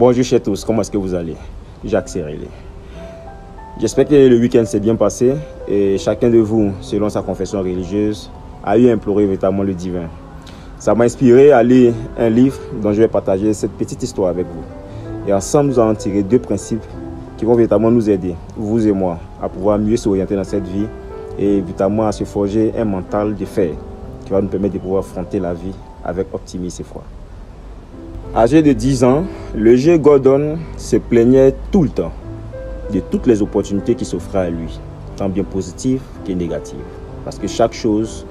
Bonjour chers tous, comment est-ce que vous allez? Jacques Cyril. J'espère que le week-end s'est bien passé et chacun de vous, selon sa confession religieuse, a eu à implorer véritablement le divin. Ça m'a inspiré à lire un livre dont je vais partager cette petite histoire avec vous. Et ensemble, nous allons tirer deux principes qui vont véritablement nous aider, vous et moi, à pouvoir mieux s'orienter dans cette vie et véritablement à se forger un mental de fer qui va nous permettre de pouvoir affronter la vie avec optimisme et foi. Âgé de 10 ans, le jeune Gordon se plaignait tout le temps de toutes les opportunités qui s'offraient à lui, tant bien positives que négatives. Parce que chaque chose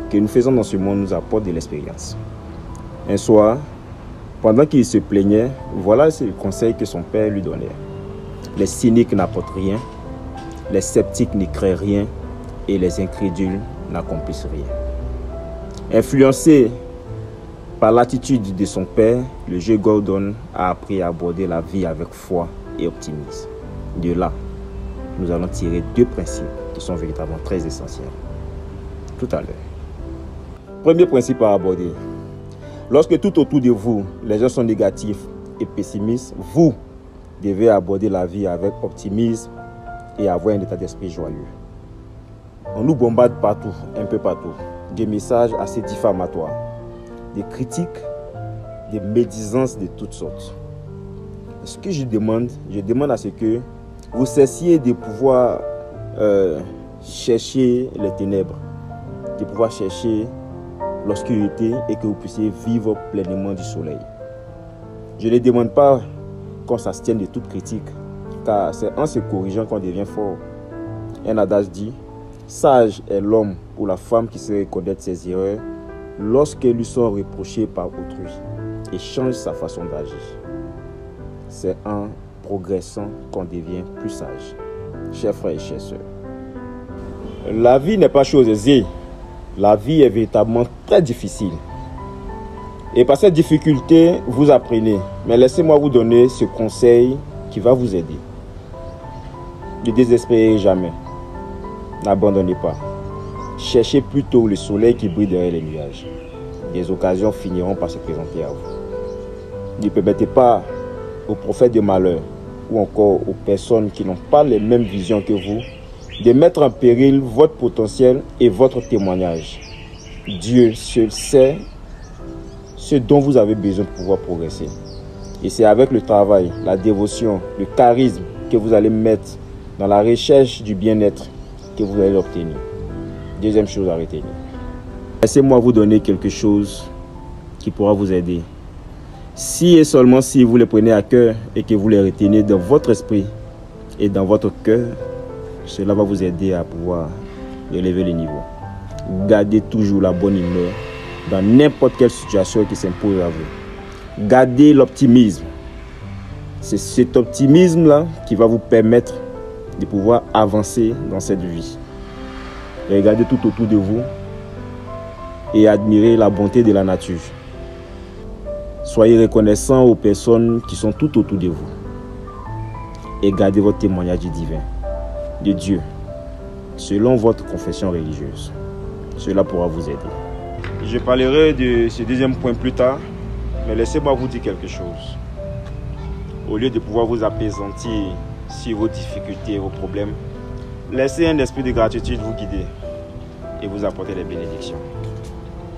que nous faisons dans ce monde nous apporte de l'expérience. Un soir, pendant qu'il se plaignait, voilà le conseil que son père lui donnait. Les cyniques n'apportent rien, les sceptiques n'y créent rien et les incrédules n'accomplissent rien. Influencé par l'attitude de son père, le jeune Gordon a appris à aborder la vie avec foi et optimisme. De là, nous allons tirer deux principes qui sont véritablement très essentiels. Tout à l'heure. Premier principe à aborder. Lorsque tout autour de vous, les gens sont négatifs et pessimistes, vous devez aborder la vie avec optimisme et avoir un état d'esprit joyeux. On nous bombarde partout, un peu partout, des messages assez diffamatoires, des critiques, des médisances de toutes sortes. Ce que je demande à ce que vous cessiez de pouvoir chercher les ténèbres, de pouvoir chercher l'obscurité et que vous puissiez vivre pleinement du soleil. Je ne demande pas qu'on s'abstienne de toute critique, car c'est en se corrigeant qu'on devient fort. Un adage dit, sage est l'homme ou la femme qui sait reconnaître ses erreurs lorsqu'elles lui sont reprochées par autrui et change sa façon d'agir. C'est en progressant qu'on devient plus sage. Chers frères et chères sœurs, la vie n'est pas chose aisée. La vie est véritablement très difficile. Et par cette difficulté, vous apprenez. Mais laissez-moi vous donner ce conseil qui va vous aider. Ne désespérez jamais. N'abandonnez pas. Cherchez plutôt le soleil qui brille derrière les nuages. Des occasions finiront par se présenter à vous. Ne permettez pas aux prophètes de malheur ou encore aux personnes qui n'ont pas les mêmes visions que vous de mettre en péril votre potentiel et votre témoignage. Dieu seul sait ce dont vous avez besoin pour pouvoir progresser. Et c'est avec le travail, la dévotion, le charisme que vous allez mettre dans la recherche du bien-être que vous allez l'obtenir. Deuxième chose à retenir. Laissez-moi vous donner quelque chose qui pourra vous aider. Si et seulement si vous les prenez à cœur et que vous les retenez dans votre esprit et dans votre cœur, cela va vous aider à pouvoir élever le niveau. Gardez toujours la bonne humeur dans n'importe quelle situation qui s'impose à vous. Gardez l'optimisme. C'est cet optimisme-là qui va vous permettre de pouvoir avancer dans cette vie. Regardez tout autour de vous et admirez la bonté de la nature. Soyez reconnaissants aux personnes qui sont tout autour de vous. Et gardez votre témoignage du divin, de Dieu, selon votre confession religieuse. Cela pourra vous aider. Je parlerai de ce deuxième point plus tard, mais laissez-moi vous dire quelque chose. Au lieu de pouvoir vous apaisantir sur vos difficultés et vos problèmes, laissez un esprit de gratitude vous guider et vous apporter les bénédictions.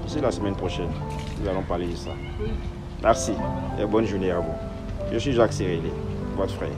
D'ici la semaine prochaine, nous allons parler de ça. Merci et bonne journée à vous. Je suis Jacques Cyril, votre frère.